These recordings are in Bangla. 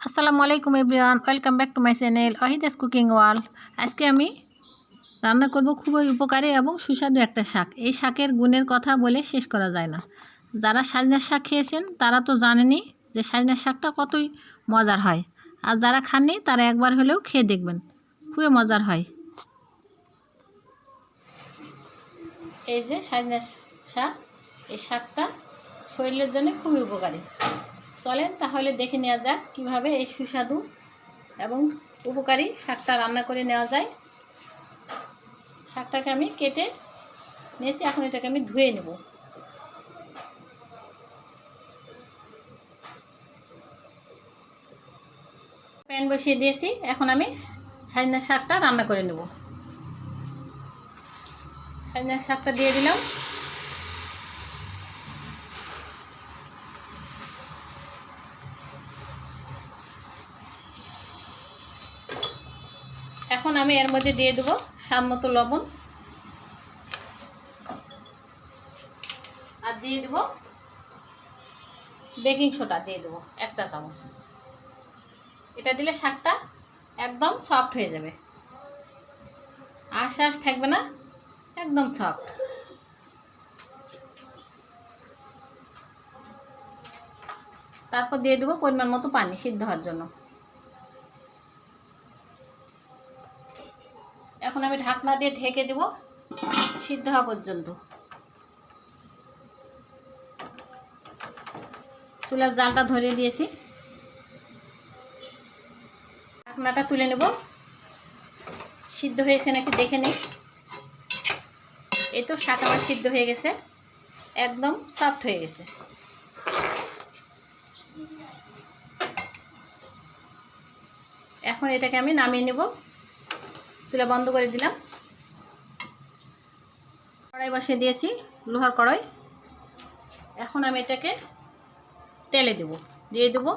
আসসালামু আলাইকুম everyone, welcome back to my channel Ohida's cooking world. আজকে আমি রান্না করব খুবই উপকারী এবং সুস্বাদু একটা শাক। এই শাকের গুণের কথা বলে শেষ করা যায় না। যারা সজনের শাক খেয়েছেন তারা তো জানেনই যে সজনের শাকটা কতই মজার হয়, আর যারা খাননি তারা একবার হলেও খেয়ে দেখবেন, খুবই মজার হয়। এই যে সজনের শাক, এই শাকটা শরীরের জন্য খুবই উপকারী। চলেন তাহলে দেখে নেওয়া যাক কীভাবে এই সুস্বাদু এবং উপকারী শাকটা রান্না করে নেওয়া যায়। শাকটাকে আমি কেটে নিয়েছি, এখন এটাকে আমি ধুয়ে নেব। প্যান বসিয়ে দিয়েছি, এখন আমি সজনের শাকটা রান্না করে নেব। সজনের শাকটা দিয়ে দিলাম। এখন আমি এর মধ্যে দিয়ে দেবো স্বাদ মতো লবণ, আর দিয়ে দেবো বেকিং সোডা, দিয়ে দেবো 1 চা চামচ। এটা দিলে শাকটা একদম সফট হয়ে যাবে, আঁশ থাকবে না, একদম সফট। তারপর দিয়ে দেবো পরিমাণ মতো পানি সিদ্ধ হওয়ার জন্য। এখন আমি ঢাকনা দিয়ে ঢেকে দেব সিদ্ধ হওয়া পর্যন্ত। চুলার জালটা ধরিয়ে দিয়েছি, ঢাকনাটা তুলে নেব। সিদ্ধ হয়েছে নাকি দেখে নিই। এই তো শাক আমার সিদ্ধ হয়ে গেছে, একদম সফট হয়ে গেছে। এখন এটাকে আমি নামিয়ে নেব। চুলা বন্ধ করে দিলাম। কড়াই বসিয়ে দিয়েছি, লোহার কড়াই। এখন আমি এটাকে তেলে দেব। দিয়ে দেবো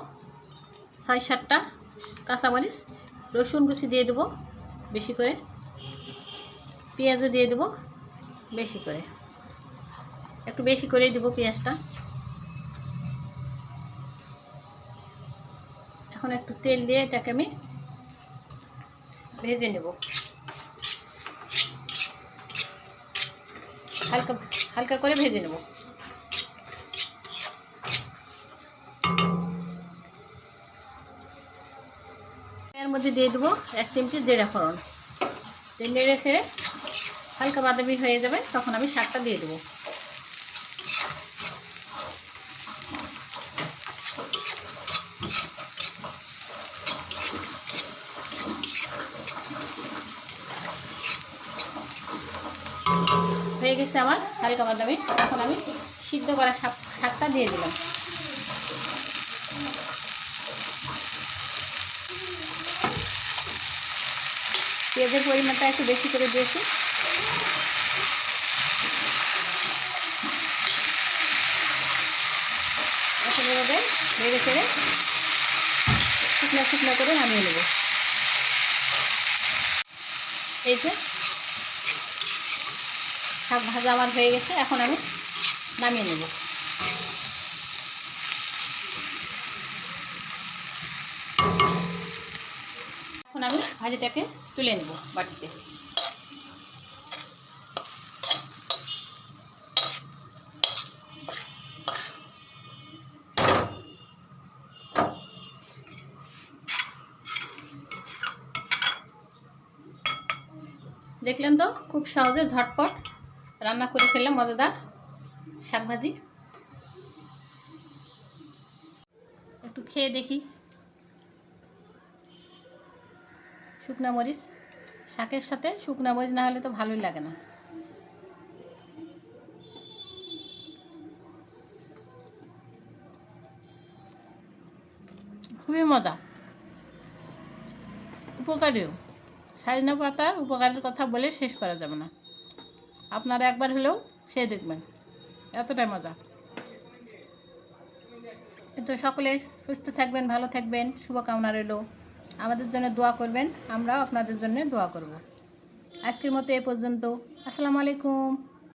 6-7টা কাঁচামরিচ, রসুন কুচি দিয়ে দেবো বেশি করে, পেঁয়াজও দিয়ে দেবো বেশি করে, একটু বেশি করেই দেবো পেঁয়াজটা। এখন একটু তেল দিয়ে এটাকে আমি ভেজে নেব। হালকা হালকা করে ভেজে নেব। এর মধ্যে দিয়ে দেবো 1 চিমটি জিরা ফোড়ন। নেড়ে ছেড়ে হালকা বাদামি হয়ে যাবে, তখন আমি শাকটা দিয়ে দেবো। হয়ে গেছে আমার হালকা বাদামি। এখন আমি সিদ্ধ করা শাকটা দিয়ে দিলাম। পেঁয়াজের পরিমাণটা একটু বেশি করে দিয়েছি। এভাবে নেড়ে ছেড়ে শুকনো শুকনো করে নামিয়ে নেব। এই যে শাক ভাজা আমার হয়ে গেছে, এখন আমি নামিয়ে নেব। এখন আমি ভাজিটাকে তুলে নেব বাটিতে। দেখলেন তো, খুব সহজে ঝটপট রান্না করে ফেললাম মজাদার শাক ভাজি। একটু খেয়ে দেখি। শুকনা মরিচ, শাকের সাথে শুকনা মরিচ না হলে তো ভালোই লাগে না। খুবই মজা, উপকারীও। সজনে পাতার উপকারের কথা বলে শেষ করা যাবে না। আপনারা একবার হলেও খেয়ে দেখবেন, এতটাই মজা। তো সকলে সুস্থ থাকবেন, ভালো থাকবেন, শুভকামনা রইল। আমাদের জন্য দোয়া করবেন, আমরাও আপনাদের জন্য দোয়া করব। আজকের মতো এ পর্যন্ত। আসসালামু আলাইকুম।